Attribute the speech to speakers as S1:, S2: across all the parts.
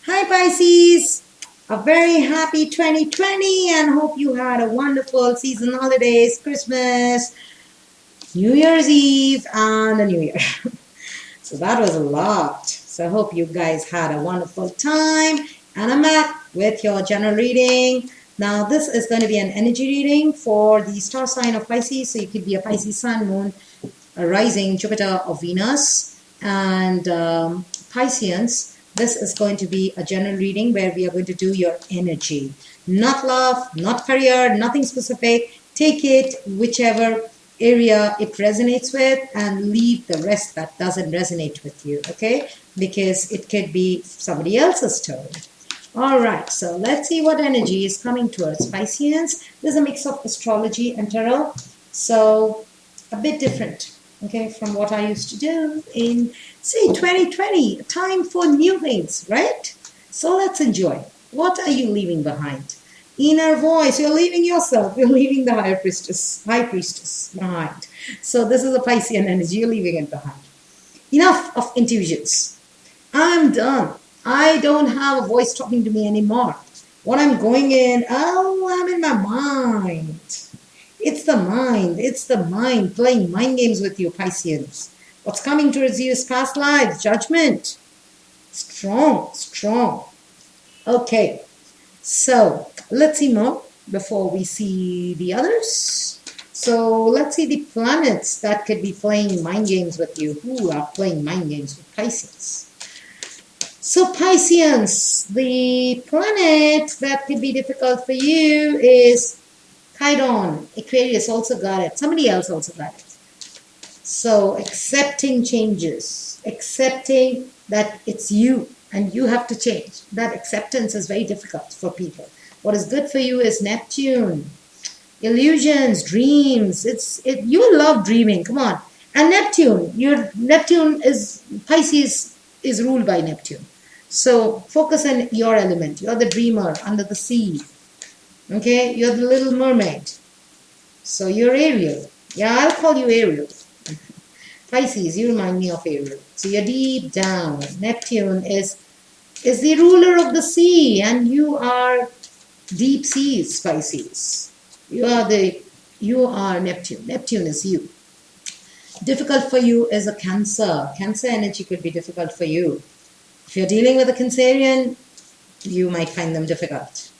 S1: Hi Pisces, a very happy 2020 and hope you had a wonderful season holidays, Christmas, New Year's Eve and the New Year. So that was a lot. So I hope you guys had a wonderful time and I'm back with your general reading. Now this is going to be an energy reading for the star sign of Pisces. So you could be a Pisces sun, moon, a rising, Jupiter or Venus and Pisceans. This is going to be a general reading where we are going to do your energy. Not love, not career, nothing specific. Take it whichever area it resonates with and leave the rest that doesn't resonate with you, okay? Because it could be somebody else's story. All right, so let's see what energy is coming towards Pisceans. There's a mix of astrology and tarot, so a bit different, okay, from what I used to do in, say, 2020. Time for new things, right? So let's enjoy. What are you leaving behind? Inner voice. You're leaving yourself. You're leaving the high priestess behind. So this is a Piscean energy. You're leaving it behind. Enough of intuitions. I'm done. I don't have a voice talking to me anymore. What I'm going in, I'm in my mind. It's the mind playing mind games with you, Pisceans. What's coming towards you is past lives, judgment. Strong. Okay, so let's see more before we see the others. So let's see the planets that could be playing mind games with you. Who are playing mind games with Pisces? So Pisceans, the planet that could be difficult for you is Chiron. Aquarius also got it. Somebody else also got it. So accepting changes, accepting that it's you and you have to change. That acceptance is very difficult for people. What is good for you is Neptune. Illusions, dreams. You love dreaming. Come on. And Neptune is Pisces is ruled by Neptune. So focus on your element. You're the dreamer under the sea. Okay, you're the little mermaid. So you're Ariel. Yeah, I'll call you Ariel. Pisces, you remind me of Ariel. So you're deep down. Neptune is the ruler of the sea, and you are deep seas, Pisces. You are Neptune. Neptune is you. Difficult for you is a Cancer. Cancer energy could be difficult for you. If you're dealing with a Cancerian, you might find them difficult.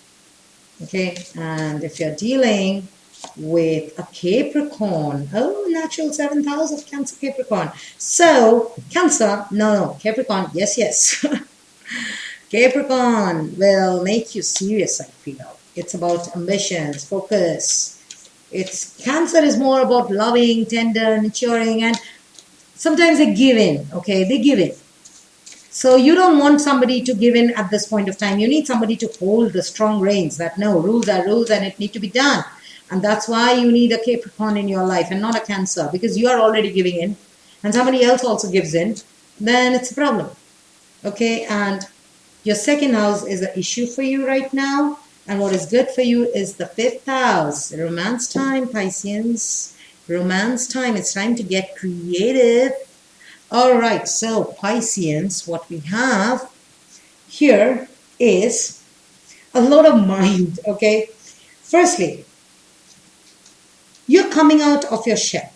S1: Okay, and if you're dealing with a Capricorn, natural 7th house of Cancer, Capricorn. So, Cancer, no, Capricorn, yes. Capricorn will make you serious, I feel. It's about ambitions, focus. Cancer is more about loving, tender, nurturing, and sometimes they give in, okay? They give in. So you don't want somebody to give in at this point of time. You need somebody to hold the strong reins that no, rules are rules and it need to be done. And that's why you need a Capricorn in your life and not a Cancer, because you are already giving in and somebody else also gives in. Then it's a problem. Okay, and your 2nd house is an issue for you right now. And what is good for you is the 5th house. Romance time, Pisceans. Romance time. It's time to get creative. All right, so Pisceans, what we have here is a lot of mind, okay? Firstly, you're coming out of your shell.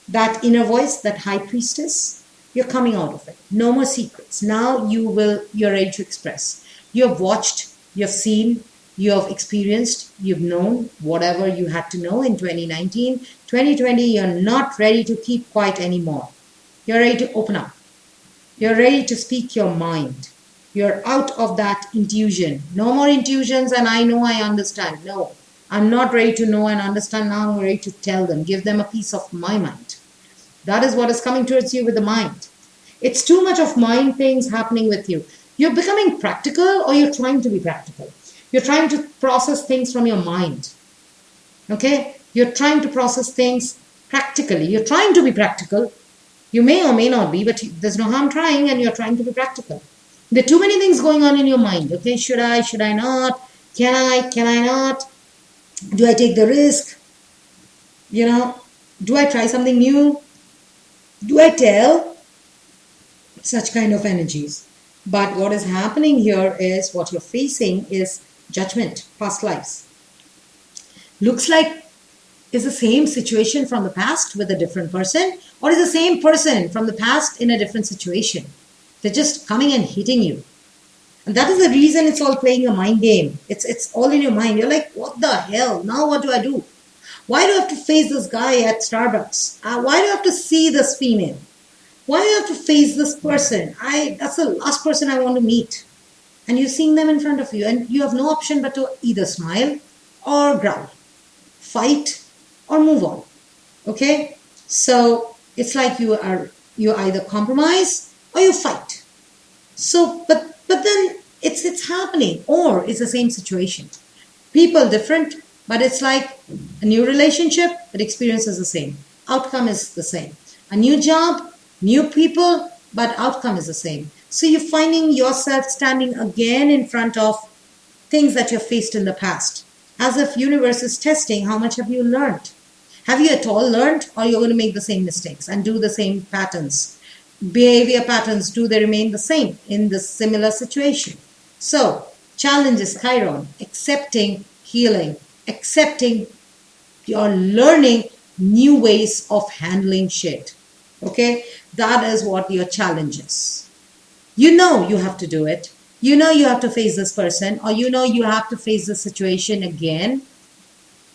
S1: That inner voice, that high priestess, you're coming out of it. No more secrets. Now you're ready to express. You have watched, you have seen, you have experienced, you've known whatever you had to know in 2019. 2020, you're not ready to keep quiet anymore. You're ready to open up. You're ready to speak your mind. You're out of that intuition. No more intuitions and I know I understand. No, I'm not ready to know and understand. Now I'm ready to tell them. Give them a piece of my mind. That is what is coming towards you with the mind. It's too much of mind things happening with you. You're becoming practical or you're trying to be practical. You're trying to process things from your mind. Okay? You're trying to process things practically. You're trying to be practical. You may or may not be, but there's no harm trying and you're trying to be practical. There are too many things going on in your mind. Okay, should I not? Can I not? Do I take the risk? Do I try something new? Do I tell? Such kind of energies. But what is happening here is what you're facing is judgment, past lives. Looks like is the same situation from the past with a different person, or is the same person from the past in a different situation. They're just coming and hitting you. And that is the reason it's all playing a mind game. It's all in your mind. You're like, what the hell? Now what do I do? Why do I have to face this guy at Starbucks? Why do I have to see this female? Why do I have to face this person? That's the last person I want to meet. And you're seeing them in front of you, and you have no option but to either smile or growl, fight or move on. Okay? So it's like you either compromise or you fight. So but then it's happening, or it's the same situation. People different, but it's like a new relationship, but experience is the same. Outcome is the same. A new job, new people, but outcome is the same. So you're finding yourself standing again in front of things that you've faced in the past. As if universe is testing how much have you learned. Have you at all learned, or you're going to make the same mistakes and do the same patterns? Behavior patterns, do they remain the same in this similar situation? So, challenge is Chiron, accepting healing, accepting you're learning new ways of handling shit. Okay? That is what your challenge is. You know you have to do it. You know you have to face this person, or you know you have to face this situation again.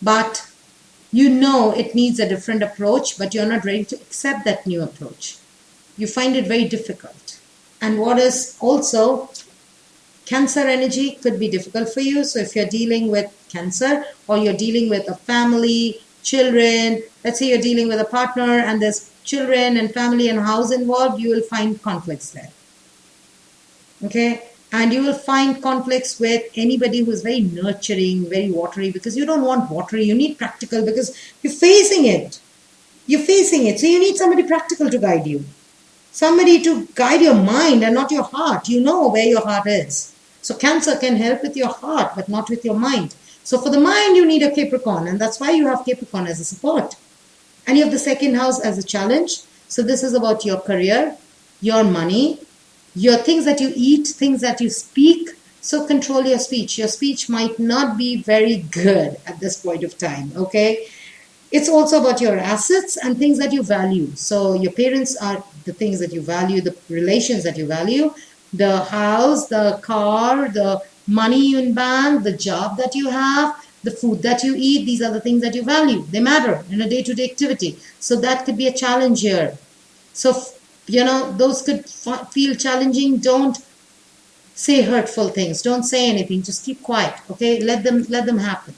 S1: But you know it needs a different approach, but you're not ready to accept that new approach. You find it very difficult. And what is also Cancer energy could be difficult for you. So if you're dealing with Cancer, or you're dealing with a family, children, let's say you're dealing with a partner and there's children and family and house involved, you will find conflicts there. Okay? And you will find conflicts with anybody who's very nurturing, very watery, because you don't want watery, you need practical, because you're facing it. You're facing it. So you need somebody practical to guide you. Somebody to guide your mind and not your heart. You know where your heart is. So Cancer can help with your heart, but not with your mind. So for the mind, you need a Capricorn, and that's why you have Capricorn as a support. And you have the second house as a challenge. So this is about your career, your money, your things that you eat, things that you speak. So control your speech. Your speech might not be very good at this point of time, okay? It's also about your assets and things that you value. So your parents are the things that you value, the relations that you value, the house, the car, the money in bank, the job that you have, the food that you eat. These are the things that you value. They matter in a day-to-day activity. So that could be a challenge here. So, those could feel challenging. Don't say hurtful things. Don't say anything. Just keep quiet, okay? Let them happen.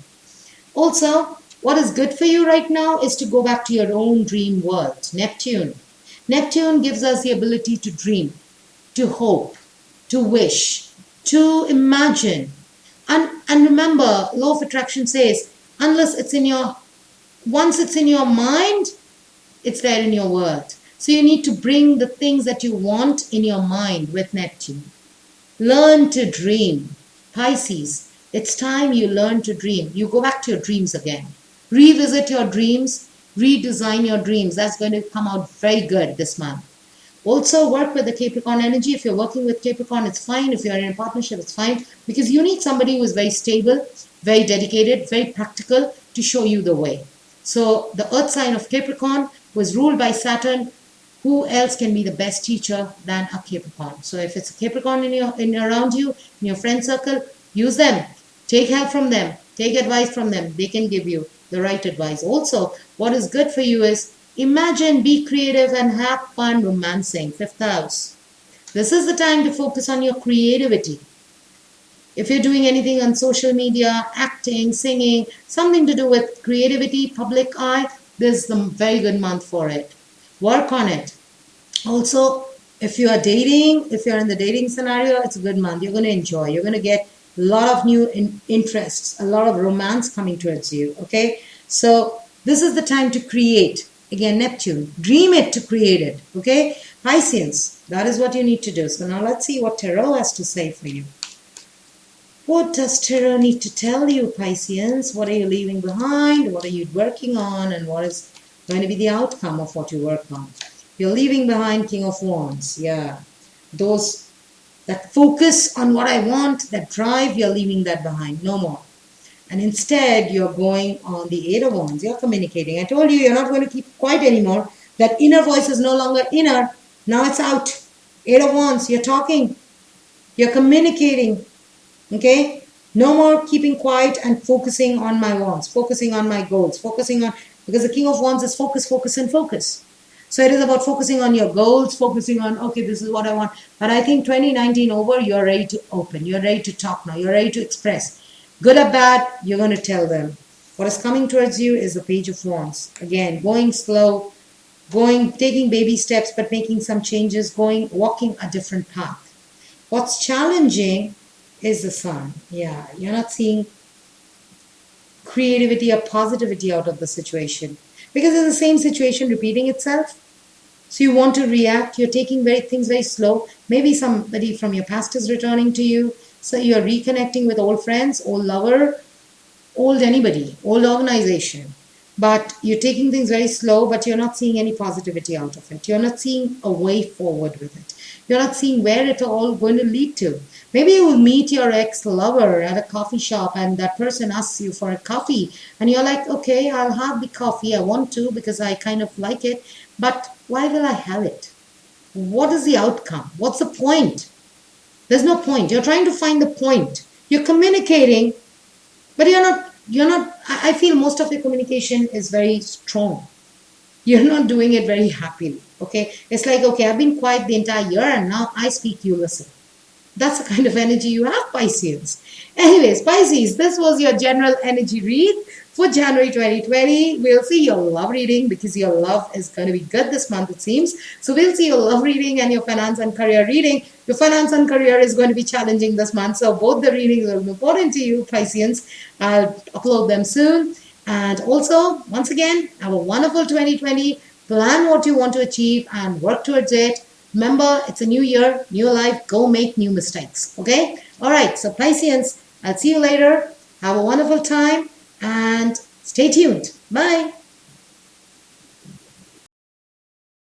S1: Also, what is good for you right now is to go back to your own dream world. Neptune. Neptune gives us the ability to dream, to hope, to wish, to imagine. And remember, law of attraction says, once it's in your mind, it's there in your world. So you need to bring the things that you want in your mind with Neptune. Learn to dream. Pisces, it's time you learn to dream. You go back to your dreams again. Revisit your dreams, redesign your dreams. That's going to come out very good this month. Also work with the Capricorn energy. If you're working with Capricorn, it's fine. If you're in a partnership, it's fine. Because you need somebody who is very stable, very dedicated, very practical to show you the way. So the earth sign of Capricorn was ruled by Saturn. Who else can be the best teacher than a Capricorn? So if it's a Capricorn around you, in your friend circle, use them. Take help from them. Take advice from them. They can give you the right advice. Also, what is good for you is imagine, be creative, and have fun romancing. 5th house. This is the time to focus on your creativity. If you're doing anything on social media, acting, singing, something to do with creativity, public eye, this is a very good month for it. Work on it. Also, if you are dating, if you're in the dating scenario, it's a good month. You're going to enjoy. You're going to get a lot of new interests, a lot of romance coming towards you. Okay? So, this is the time to create. Again, Neptune. Dream it to create it. Okay? Pisces. That is what you need to do. So, now let's see what Tarot has to say for you. What does Tarot need to tell you, Pisces? What are you leaving behind? What are you working on? And what is going to be the outcome of what you work on? You're leaving behind King of Wands. Yeah. Those That focus on what I want, that drive, you're leaving that behind. No more. And instead, you're going on the Eight of Wands. You're communicating. I told you, you're not going to keep quiet anymore. That inner voice is no longer inner. Now it's out. Eight of Wands. You're talking. You're communicating. Okay? No more keeping quiet and focusing on my wants, focusing on my goals, focusing on, because the King of Wands is focus, focus, and focus. So it is about focusing on your goals, focusing on, okay, this is what I want. But I think 2019 over, you're ready to open. You're ready to talk now. You're ready to express. Good or bad, you're going to tell them. What is coming towards you is the Page of Wands. Again, going slow, taking baby steps, but making some changes, walking a different path. What's challenging is the Sun. Yeah, you're not seeing creativity or positivity out of the situation. Because it's the same situation repeating itself. So you want to react, you're taking things very slow. Maybe somebody from your past is returning to you. So you're reconnecting with old friends, old lover, old anybody, old organization. But you're taking things very slow, but you're not seeing any positivity out of it. You're not seeing a way forward with it. You're not seeing where it's all going to lead to. Maybe you will meet your ex-lover at a coffee shop and that person asks you for a coffee. And you're like, okay, I'll have the coffee. I want to because I kind of like it. But why will I have it? What is the outcome? What's the point? There's no point. You're trying to find the point. You're communicating, but I feel most of your communication is very strong. You're not doing it very happily. Okay. It's like, okay, I've been quiet the entire year and now I speak, you listen. That's the kind of energy you have, Pisces. Anyways, Pisces, this was your general energy read for January 2020. We'll see your love reading because your love is going to be good this month, it seems. So we'll see your love reading and your finance and career reading. Your finance and career is going to be challenging this month. So both the readings will be important to you, Pisceans. I'll upload them soon. And also, once again, have a wonderful 2020. Plan what you want to achieve and work towards it. Remember, it's a new year, new life. Go make new mistakes. Okay? All right. So, Pisceans, I'll see you later. Have a wonderful time and stay tuned. Bye.